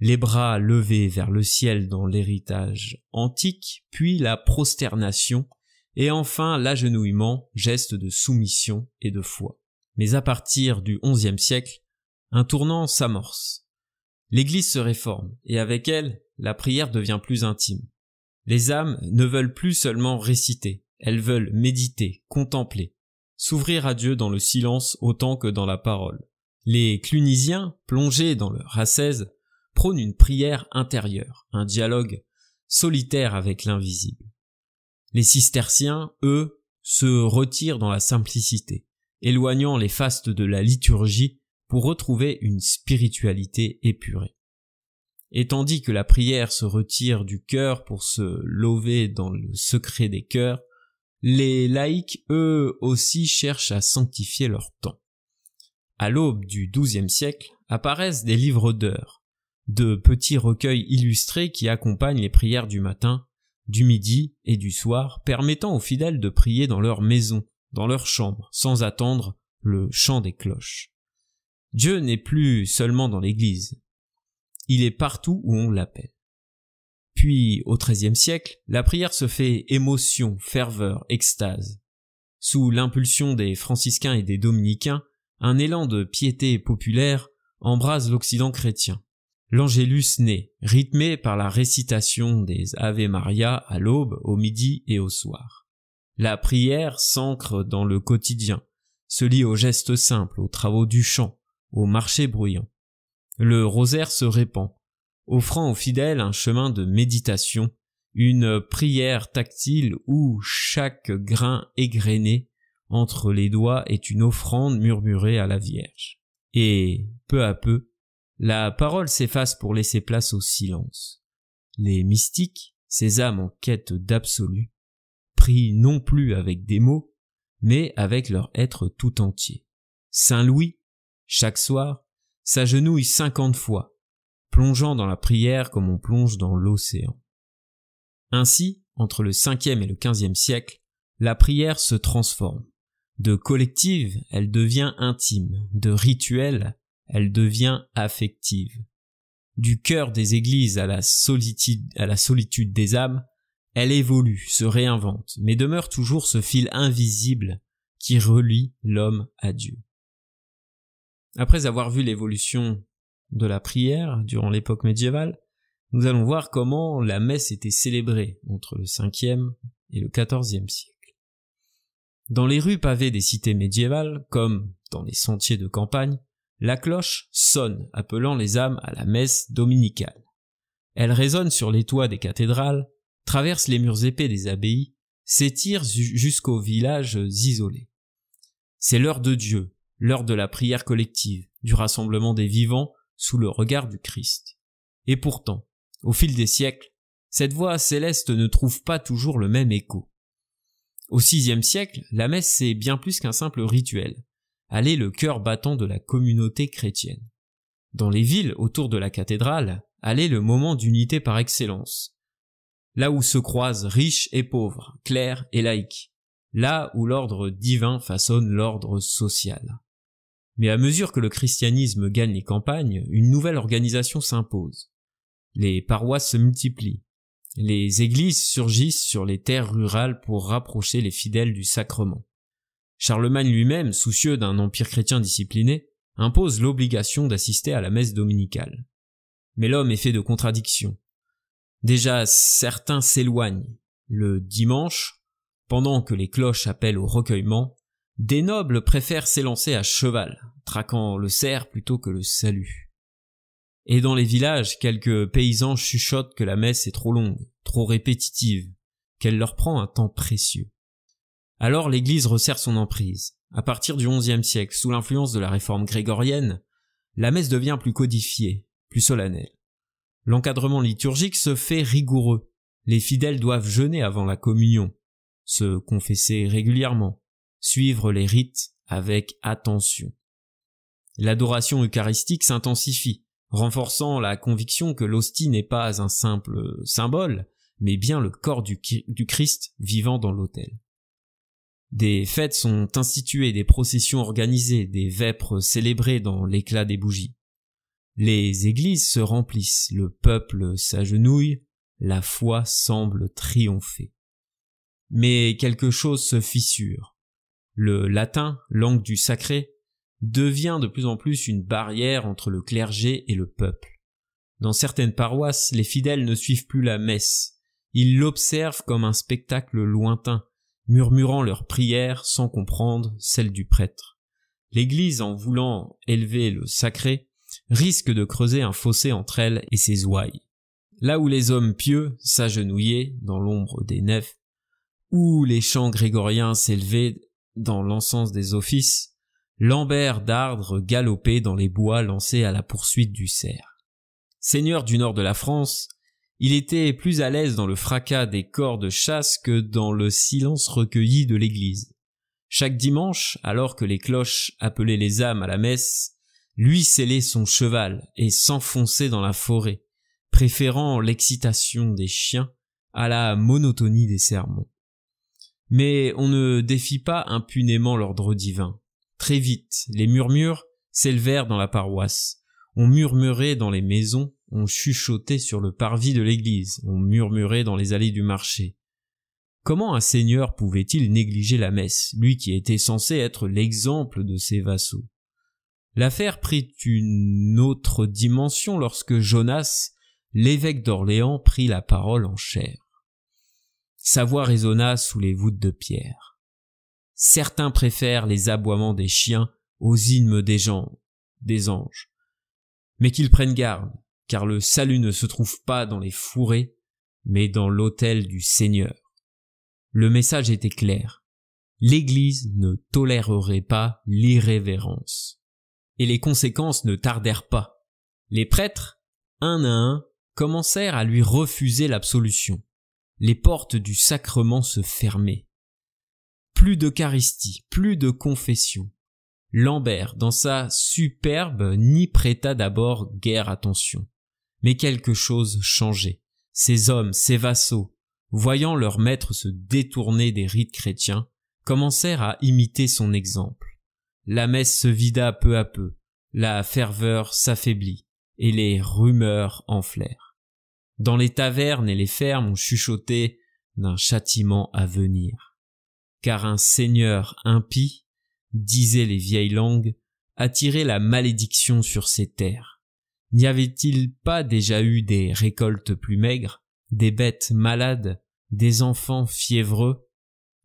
Les bras levés vers le ciel dans l'héritage antique, puis la prosternation, et enfin l'agenouillement, geste de soumission et de foi. Mais à partir du XIe siècle, un tournant s'amorce. L'Église se réforme, et avec elle, la prière devient plus intime. Les âmes ne veulent plus seulement réciter, elles veulent méditer, contempler, s'ouvrir à Dieu dans le silence autant que dans la parole. Les clunisiens, plongés dans leur ascèse, prônent une prière intérieure, un dialogue solitaire avec l'invisible. Les cisterciens, eux, se retirent dans la simplicité, éloignant les fastes de la liturgie pour retrouver une spiritualité épurée. Et tandis que la prière se retire du cœur pour se lever dans le secret des cœurs, les laïcs, eux aussi, cherchent à sanctifier leur temps. À l'aube du XIIe siècle, apparaissent des livres d'heures, de petits recueils illustrés qui accompagnent les prières du matin, du midi et du soir, permettant aux fidèles de prier dans leur maison, dans leur chambre, sans attendre le chant des cloches. Dieu n'est plus seulement dans l'église. Il est partout où on l'appelle. Puis, au XIIIe siècle, la prière se fait émotion, ferveur, extase. Sous l'impulsion des franciscains et des dominicains, un élan de piété populaire embrase l'Occident chrétien. L'Angélus naît, rythmé par la récitation des Ave Maria à l'aube, au midi et au soir. La prière s'ancre dans le quotidien, se lie aux gestes simples, aux travaux du champ, aux marchés bruyants. Le rosaire se répand, offrant aux fidèles un chemin de méditation, une prière tactile où chaque grain égrené entre les doigts est une offrande murmurée à la Vierge. Et, peu à peu, la parole s'efface pour laisser place au silence. Les mystiques, ces âmes en quête d'absolu, prient non plus avec des mots, mais avec leur être tout entier. Saint Louis, chaque soir, s'agenouille 50 fois, plongeant dans la prière comme on plonge dans l'océan. Ainsi, entre le 5e et le 15e siècle, la prière se transforme. De collective, elle devient intime, de rituelle, elle devient affective. Du cœur des églises à la solitude des âmes, elle évolue, se réinvente, mais demeure toujours ce fil invisible qui relie l'homme à Dieu. Après avoir vu l'évolution de la prière durant l'époque médiévale, nous allons voir comment la messe était célébrée entre le 5e et le 14e siècle. Dans les rues pavées des cités médiévales, comme dans les sentiers de campagne, la cloche sonne, appelant les âmes à la messe dominicale. Elle résonne sur les toits des cathédrales, traverse les murs épais des abbayes, s'étire jusqu'aux villages isolés. C'est l'heure de Dieu, l'heure de la prière collective, du rassemblement des vivants sous le regard du Christ. Et pourtant, au fil des siècles, cette voix céleste ne trouve pas toujours le même écho. Au VIe siècle, la messe c'est bien plus qu'un simple rituel. Elle est le cœur battant de la communauté chrétienne. Dans les villes autour de la cathédrale, elle est le moment d'unité par excellence. Là où se croisent riches et pauvres, clercs et laïcs. Là où l'ordre divin façonne l'ordre social. Mais à mesure que le christianisme gagne les campagnes, une nouvelle organisation s'impose. Les paroisses se multiplient. Les églises surgissent sur les terres rurales pour rapprocher les fidèles du sacrement. Charlemagne lui-même, soucieux d'un empire chrétien discipliné, impose l'obligation d'assister à la messe dominicale. Mais l'homme est fait de contradictions. Déjà, certains s'éloignent. Le dimanche, pendant que les cloches appellent au recueillement, des nobles préfèrent s'élancer à cheval, traquant le cerf plutôt que le salut. Et dans les villages, quelques paysans chuchotent que la messe est trop longue, trop répétitive, qu'elle leur prend un temps précieux. Alors l'Église resserre son emprise. À partir du XIe siècle, sous l'influence de la réforme grégorienne, la messe devient plus codifiée, plus solennelle. L'encadrement liturgique se fait rigoureux. Les fidèles doivent jeûner avant la communion, se confesser régulièrement, suivre les rites avec attention. L'adoration eucharistique s'intensifie, renforçant la conviction que l'hostie n'est pas un simple symbole, mais bien le corps du Christ vivant dans l'autel. Des fêtes sont instituées, des processions organisées, des vêpres célébrées dans l'éclat des bougies. Les églises se remplissent, le peuple s'agenouille, la foi semble triompher. Mais quelque chose se fissure. Le latin, langue du sacré, devient de plus en plus une barrière entre le clergé et le peuple. Dans certaines paroisses, les fidèles ne suivent plus la messe. Ils l'observent comme un spectacle lointain, murmurant leurs prières sans comprendre celles du prêtre. L'Église, en voulant élever le sacré, risque de creuser un fossé entre elle et ses ouailles. Là où les hommes pieux s'agenouillaient dans l'ombre des nefs, où les chants grégoriens s'élevaient dans l'encens des offices, Lambert d'Ardres galopait dans les bois lancés à la poursuite du cerf. Seigneur du nord de la France, il était plus à l'aise dans le fracas des corps de chasse que dans le silence recueilli de l'église. Chaque dimanche, alors que les cloches appelaient les âmes à la messe, lui sellait son cheval et s'enfonçait dans la forêt, préférant l'excitation des chiens à la monotonie des sermons. Mais on ne défie pas impunément l'ordre divin. Très vite, les murmures s'élevèrent dans la paroisse. On murmurait dans les maisons, on chuchotait sur le parvis de l'église, on murmurait dans les allées du marché. Comment un seigneur pouvait-il négliger la messe, lui qui était censé être l'exemple de ses vassaux? L'affaire prit une autre dimension lorsque Jonas, l'évêque d'Orléans, prit la parole en chair. Sa voix résonna sous les voûtes de pierre. Certains préfèrent les aboiements des chiens aux hymnes des anges. Mais qu'ils prennent garde, car le salut ne se trouve pas dans les fourrés, mais dans l'autel du Seigneur. Le message était clair. L'Église ne tolérerait pas l'irrévérence. Et les conséquences ne tardèrent pas. Les prêtres, un à un, commencèrent à lui refuser l'absolution. Les portes du sacrement se fermaient. Plus d'Eucharistie, plus de confession. Lambert, dans sa superbe, n'y prêta d'abord guère attention. Mais quelque chose changeait. Ces hommes, ces vassaux, voyant leur maître se détourner des rites chrétiens, commencèrent à imiter son exemple. La messe se vida peu à peu, la ferveur s'affaiblit, et les rumeurs enflèrent. Dans les tavernes et les fermes on chuchotait d'un châtiment à venir. Car un seigneur impie, disaient les vieilles langues, attirait la malédiction sur ces terres. N'y avait-il pas déjà eu des récoltes plus maigres, des bêtes malades, des enfants fiévreux?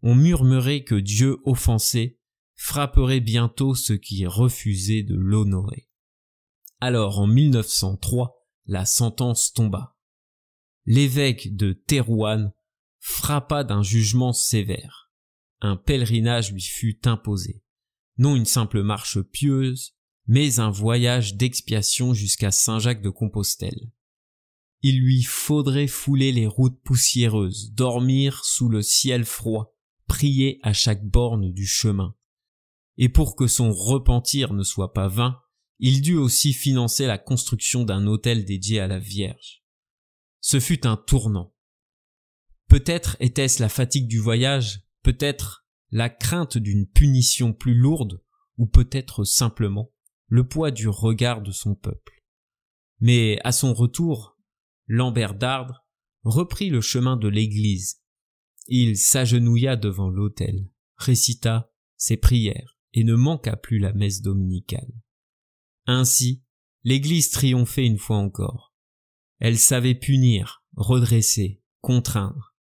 On murmurait que Dieu offensé frapperait bientôt ceux qui refusaient de l'honorer. Alors en 1903, la sentence tomba. L'évêque de Thérouanne frappa d'un jugement sévère. Un pèlerinage lui fut imposé. Non une simple marche pieuse, mais un voyage d'expiation jusqu'à Saint-Jacques-de-Compostelle. Il lui faudrait fouler les routes poussiéreuses, dormir sous le ciel froid, prier à chaque borne du chemin. Et pour que son repentir ne soit pas vain, il dut aussi financer la construction d'un autel dédié à la Vierge. Ce fut un tournant. Peut-être était-ce la fatigue du voyage, peut-être la crainte d'une punition plus lourde, ou peut-être simplement le poids du regard de son peuple. Mais à son retour, Lambert d'Ardres reprit le chemin de l'église. Il s'agenouilla devant l'autel, récita ses prières et ne manqua plus la messe dominicale. Ainsi, l'église triomphait une fois encore. Elle savait punir, redresser, contraindre.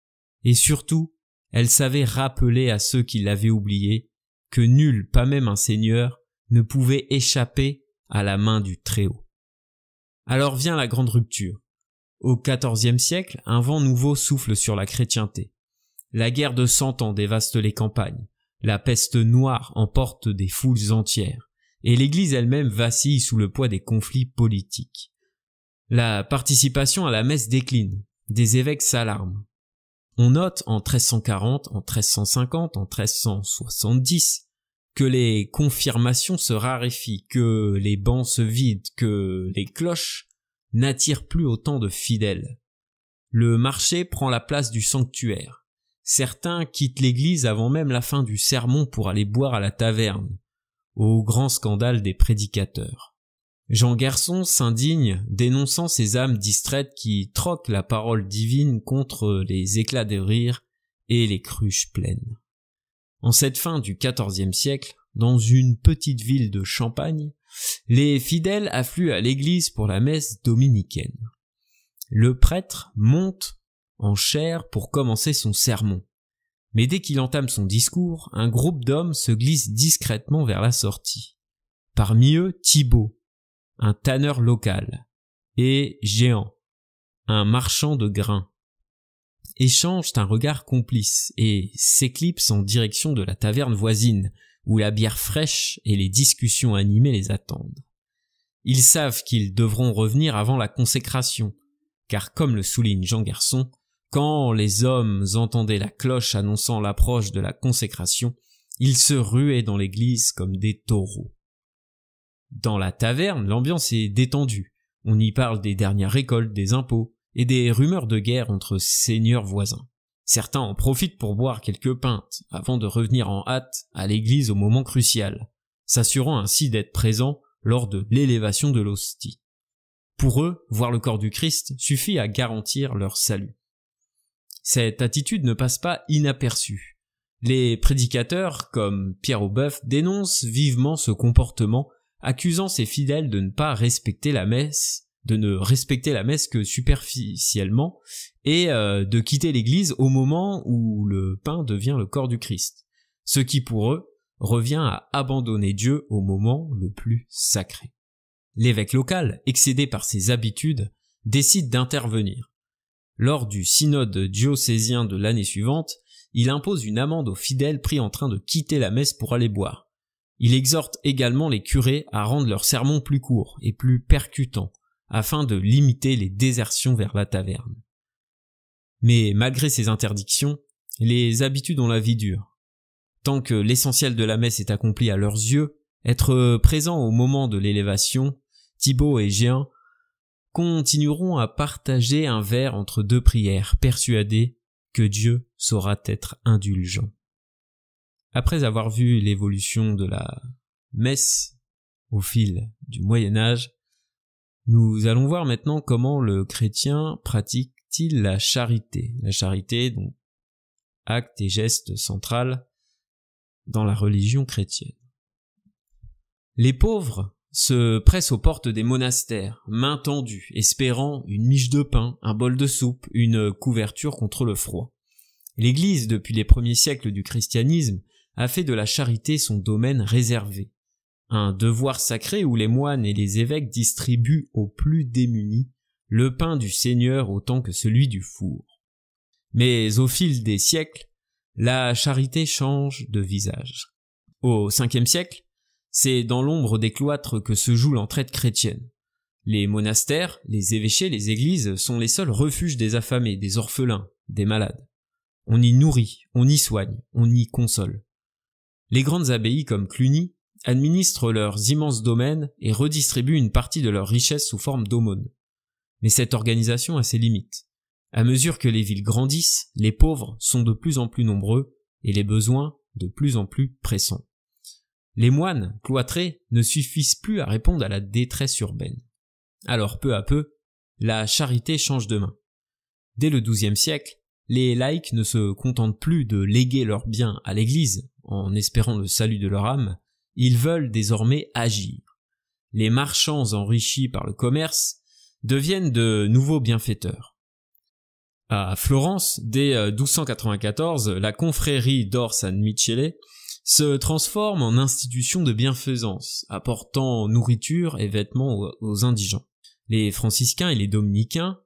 Et surtout, elle savait rappeler à ceux qui l'avaient oublié que nul, pas même un seigneur, ne pouvait échapper à la main du Très-Haut. Alors vient la grande rupture. Au XIVe siècle, un vent nouveau souffle sur la chrétienté. La guerre de 100 ans dévaste les campagnes. La peste noire emporte des foules entières. Et l'Église elle-même vacille sous le poids des conflits politiques. La participation à la messe décline. Des évêques s'alarment. On note en 1340, en 1350, en 1370 que les confirmations se raréfient, que les bancs se vident, que les cloches n'attirent plus autant de fidèles. Le marché prend la place du sanctuaire. Certains quittent l'église avant même la fin du sermon pour aller boire à la taverne, au grand scandale des prédicateurs. Jean Gerson s'indigne, dénonçant ces âmes distraites qui troquent la parole divine contre les éclats de rire et les cruches pleines. En cette fin du XIVe siècle, dans une petite ville de Champagne, les fidèles affluent à l'église pour la messe dominicaine. Le prêtre monte en chaire pour commencer son sermon. Mais dès qu'il entame son discours, un groupe d'hommes se glisse discrètement vers la sortie. Parmi eux, Thibaut, un tanneur local, et Jehan, un marchand de grains, échangent un regard complice et s'éclipsent en direction de la taverne voisine, où la bière fraîche et les discussions animées les attendent. Ils savent qu'ils devront revenir avant la consécration, car comme le souligne Jean Gerson, quand les hommes entendaient la cloche annonçant l'approche de la consécration, ils se ruaient dans l'église comme des taureaux. Dans la taverne, l'ambiance est détendue. On y parle des dernières récoltes, des impôts et des rumeurs de guerre entre seigneurs voisins. Certains en profitent pour boire quelques pintes avant de revenir en hâte à l'église au moment crucial, s'assurant ainsi d'être présents lors de l'élévation de l'hostie. Pour eux, voir le corps du Christ suffit à garantir leur salut. Cette attitude ne passe pas inaperçue. Les prédicateurs, comme Pierre Aubeuf, dénoncent vivement ce comportement, accusant ses fidèles de ne pas respecter la messe, de ne respecter la messe que superficiellement, et de quitter l'église au moment où le pain devient le corps du Christ, ce qui pour eux revient à abandonner Dieu au moment le plus sacré. L'évêque local, excédé par ses habitudes, décide d'intervenir. Lors du synode diocésain de l'année suivante, il impose une amende aux fidèles pris en train de quitter la messe pour aller boire. Il exhorte également les curés à rendre leurs sermons plus courts et plus percutants, afin de limiter les désertions vers la taverne. Mais malgré ces interdictions, les habitudes ont la vie dure. Tant que l'essentiel de la messe est accompli à leurs yeux, être présent au moment de l'élévation, Thibaut et Jehan continueront à partager un verre entre deux prières, persuadés que Dieu saura être indulgent. Après avoir vu l'évolution de la messe au fil du Moyen-Âge, nous allons voir maintenant comment le chrétien pratique-t-il la charité. La charité, donc, acte et geste central dans la religion chrétienne. Les pauvres se pressent aux portes des monastères, mains tendues, espérant une miche de pain, un bol de soupe, une couverture contre le froid. L'Église, depuis les premiers siècles du christianisme, a fait de la charité son domaine réservé, un devoir sacré où les moines et les évêques distribuent aux plus démunis le pain du Seigneur autant que celui du four. Mais au fil des siècles, la charité change de visage. Au Ve siècle, c'est dans l'ombre des cloîtres que se joue l'entraide chrétienne. Les monastères, les évêchés, les églises sont les seuls refuges des affamés, des orphelins, des malades. On y nourrit, on y soigne, on y console. Les grandes abbayes comme Cluny administrent leurs immenses domaines et redistribuent une partie de leurs richesses sous forme d'aumônes. Mais cette organisation a ses limites. À mesure que les villes grandissent, les pauvres sont de plus en plus nombreux et les besoins de plus en plus pressants. Les moines cloîtrés ne suffisent plus à répondre à la détresse urbaine. Alors peu à peu, la charité change de main. Dès le XIIe siècle, les laïcs ne se contentent plus de léguer leurs biens à l'Église en espérant le salut de leur âme, ils veulent désormais agir. Les marchands enrichis par le commerce deviennent de nouveaux bienfaiteurs. À Florence, dès 1294, la confrérie d'Or San Michele se transforme en institution de bienfaisance, apportant nourriture et vêtements aux indigents. Les franciscains et les dominicains,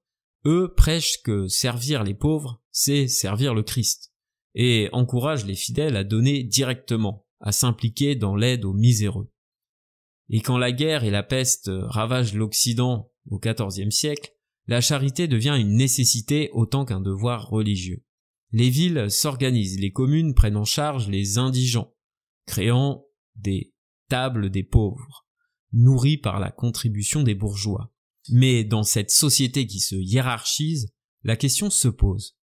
eux, prêchent que servir les pauvres, c'est servir le Christ, et encouragent les fidèles à donner directement, à s'impliquer dans l'aide aux miséreux. Et quand la guerre et la peste ravagent l'Occident au XIVe siècle, la charité devient une nécessité autant qu'un devoir religieux. Les villes s'organisent, les communes prennent en charge les indigents, créant des tables des pauvres, nourries par la contribution des bourgeois. Mais dans cette société qui se hiérarchise, la question se pose.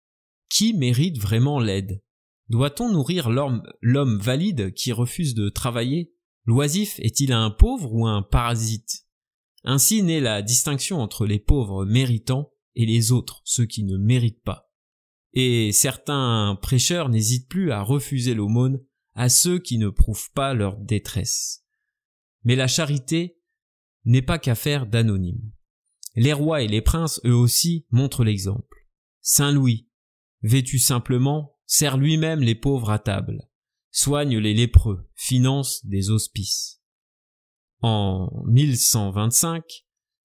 Qui mérite vraiment l'aide? Doit-on nourrir l'homme valide qui refuse de travailler? L'oisif est-il un pauvre ou un parasite? Ainsi naît la distinction entre les pauvres méritants et les autres, ceux qui ne méritent pas. Et certains prêcheurs n'hésitent plus à refuser l'aumône à ceux qui ne prouvent pas leur détresse. Mais la charité n'est pas qu'affaire d'anonymes. Les rois et les princes, eux aussi, montrent l'exemple. Saint Louis, vêtu simplement, sert lui-même les pauvres à table, soigne les lépreux, finance des hospices. En 1125,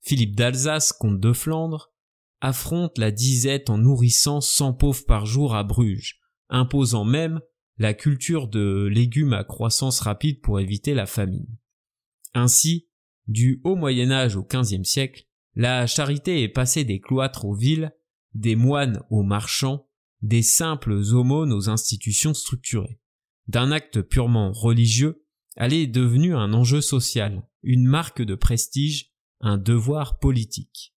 Philippe d'Alsace, comte de Flandre, affronte la disette en nourrissant 100 pauvres par jour à Bruges, imposant même la culture de légumes à croissance rapide pour éviter la famine. Ainsi, du haut Moyen-Âge au XVe siècle, la charité est passée des cloîtres aux villes, des moines aux marchands, des simples aumônes aux institutions structurées. D'un acte purement religieux, elle est devenue un enjeu social, une marque de prestige, un devoir politique.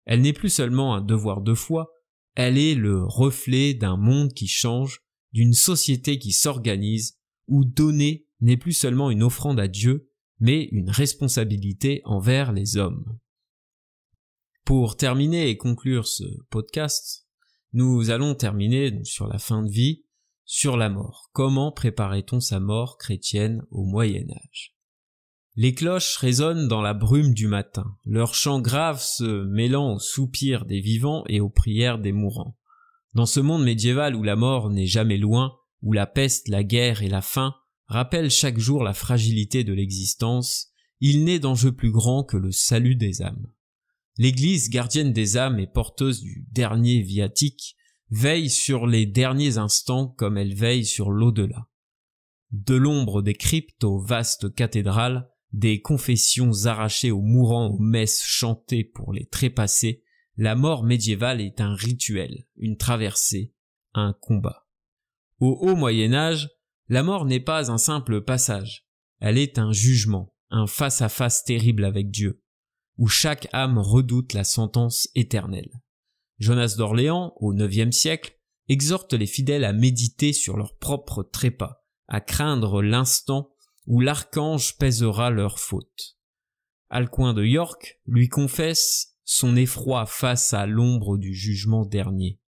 Elle n'est plus seulement un devoir de foi, elle est le reflet d'un monde qui change, d'une société qui s'organise, où donner n'est plus seulement une offrande à Dieu, mais une responsabilité envers les hommes. Pour terminer et conclure ce podcast, nous allons terminer sur la fin de vie, sur la mort. Comment préparait-on sa mort chrétienne au Moyen-Âge? Les cloches résonnent dans la brume du matin, leurs chants graves se mêlant aux soupirs des vivants et aux prières des mourants. Dans ce monde médiéval où la mort n'est jamais loin, où la peste, la guerre et la faim rappellent chaque jour la fragilité de l'existence, il n'est d'enjeu plus grand que le salut des âmes. L'Église, gardienne des âmes et porteuse du dernier viatique, veille sur les derniers instants comme elle veille sur l'au-delà. De l'ombre des cryptes aux vastes cathédrales, des confessions arrachées aux mourants aux messes chantées pour les trépassés, la mort médiévale est un rituel, une traversée, un combat. Au haut Moyen-Âge, la mort n'est pas un simple passage, elle est un jugement, un face-à-face terrible avec Dieu, où chaque âme redoute la sentence éternelle. Jonas d'Orléans, au IXe siècle, exhorte les fidèles à méditer sur leur propre trépas, à craindre l'instant où l'archange pèsera leur faute. Alcuin de York lui confesse son effroi face à l'ombre du jugement dernier.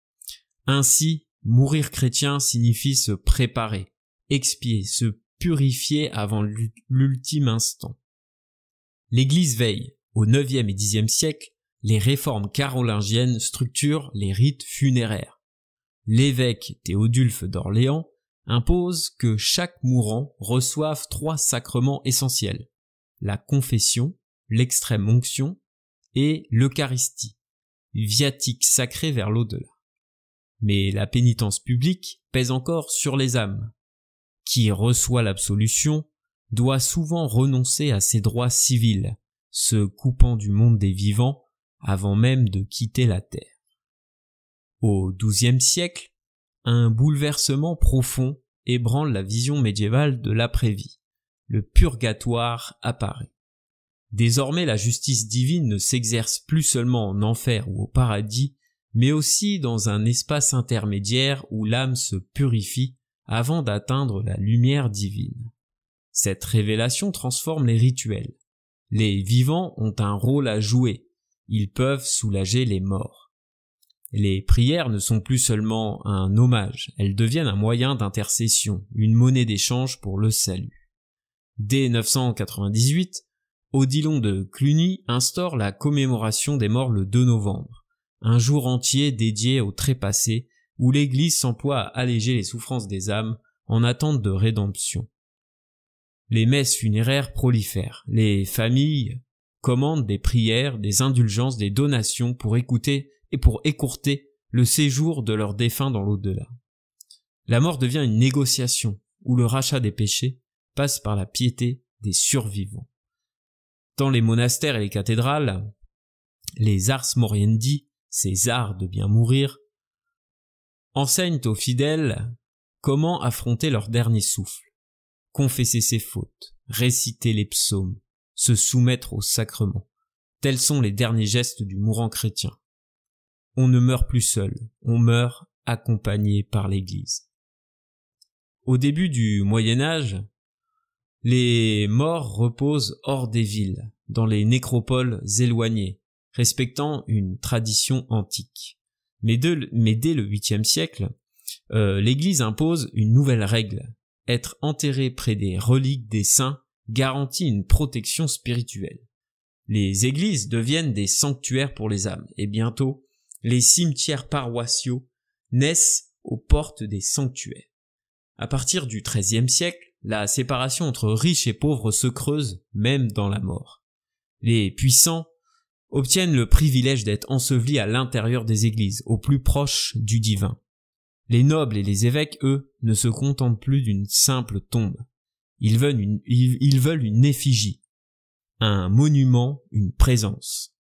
Ainsi, mourir chrétien signifie se préparer, expier, se purifier avant l'ultime instant. L'Église veille. Au IXe et Xe siècle, les réformes carolingiennes structurent les rites funéraires. L'évêque Théodulphe d'Orléans impose que chaque mourant reçoive 3 sacrements essentiels, la confession, l'extrême onction et l'Eucharistie, viatique sacré vers l'au-delà. Mais la pénitence publique pèse encore sur les âmes. Qui reçoit l'absolution doit souvent renoncer à ses droits civils, se coupant du monde des vivants avant même de quitter la terre. Au XIIe siècle, un bouleversement profond ébranle la vision médiévale de l'après-vie. Le purgatoire apparaît. Désormais, la justice divine ne s'exerce plus seulement en enfer ou au paradis, mais aussi dans un espace intermédiaire où l'âme se purifie avant d'atteindre la lumière divine. Cette révélation transforme les rituels. Les vivants ont un rôle à jouer. Ils peuvent soulager les morts. Les prières ne sont plus seulement un hommage, elles deviennent un moyen d'intercession, une monnaie d'échange pour le salut. Dès 998, Odilon de Cluny instaure la commémoration des morts le 2 novembre, un jour entier dédié aux trépassés où l'Église s'emploie à alléger les souffrances des âmes en attente de rédemption. Les messes funéraires prolifèrent, les familles commandent des prières, des indulgences, des donations pour écouter et pour écourter le séjour de leurs défunts dans l'au-delà. La mort devient une négociation où le rachat des péchés passe par la piété des survivants. Dans les monastères et les cathédrales, les ars moriendi, ces arts de bien mourir, enseignent aux fidèles comment affronter leur dernier souffle, confesser ses fautes, réciter les psaumes, se soumettre au sacrement. Tels sont les derniers gestes du mourant chrétien. On ne meurt plus seul, on meurt accompagné par l'Église. Au début du Moyen-Âge, les morts reposent hors des villes, dans les nécropoles éloignées, respectant une tradition antique. Mais dès le 8e siècle, l'Église impose une nouvelle règle. Être enterré près des reliques des saints garantit une protection spirituelle. Les églises deviennent des sanctuaires pour les âmes, et bientôt, les cimetières paroissiaux naissent aux portes des sanctuaires. À partir du XIIIe siècle, la séparation entre riches et pauvres se creuse même dans la mort. Les puissants obtiennent le privilège d'être ensevelis à l'intérieur des églises, au plus proche du divin. Les nobles et les évêques, eux, ne se contentent plus d'une simple tombe. Ils veulent une effigie, un monument, une présence.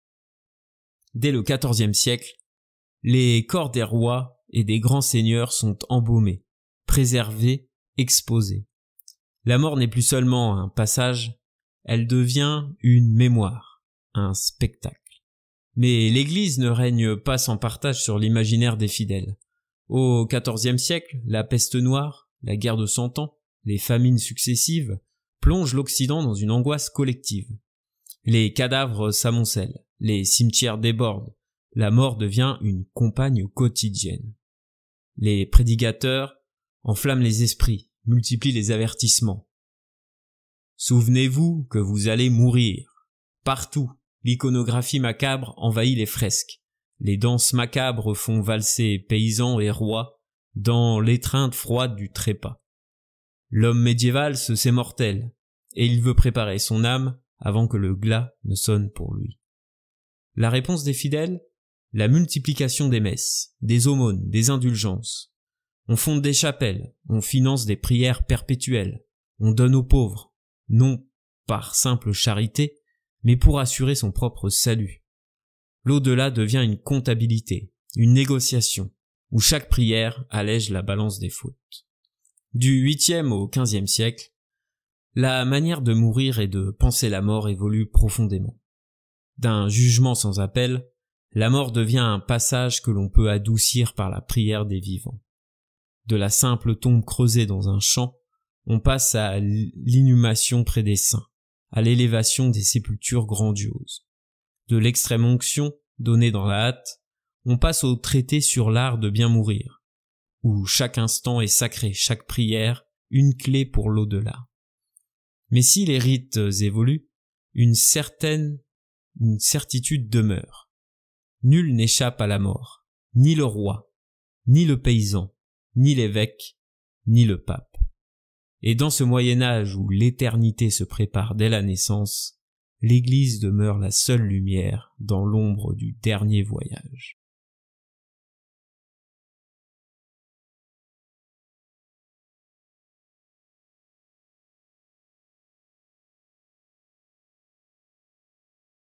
Dès le XIVe siècle, les corps des rois et des grands seigneurs sont embaumés, préservés, exposés. La mort n'est plus seulement un passage, elle devient une mémoire, un spectacle. Mais l'Église ne règne pas sans partage sur l'imaginaire des fidèles. Au XIVe siècle, la peste noire, la guerre de 100 ans, les famines successives plongent l'Occident dans une angoisse collective. Les cadavres s'amoncellent, les cimetières débordent, la mort devient une compagne quotidienne. Les prédicateurs enflamment les esprits, multiplient les avertissements. Souvenez-vous que vous allez mourir. Partout, l'iconographie macabre envahit les fresques. Les danses macabres font valser paysans et rois dans l'étreinte froide du trépas. L'homme médiéval se sait mortel, et il veut préparer son âme avant que le glas ne sonne pour lui. La réponse des fidèles? La multiplication des messes, des aumônes, des indulgences. On fonde des chapelles, on finance des prières perpétuelles, on donne aux pauvres, non par simple charité, mais pour assurer son propre salut. L'au-delà devient une comptabilité, une négociation, où chaque prière allège la balance des fautes. Du 8e au 15e siècle, la manière de mourir et de penser la mort évolue profondément. D'un jugement sans appel, la mort devient un passage que l'on peut adoucir par la prière des vivants. De la simple tombe creusée dans un champ, on passe à l'inhumation près des saints, à l'élévation des sépultures grandioses. De l'extrême onction donnée dans la hâte, on passe au traité sur l'art de bien mourir, où chaque instant est sacré, chaque prière, une clé pour l'au-delà. Mais si les rites évoluent, une certitude demeure. Nul n'échappe à la mort, ni le roi, ni le paysan, ni l'évêque, ni le pape. Et dans ce Moyen-Âge où l'éternité se prépare dès la naissance, l'Église demeure la seule lumière dans l'ombre du dernier voyage.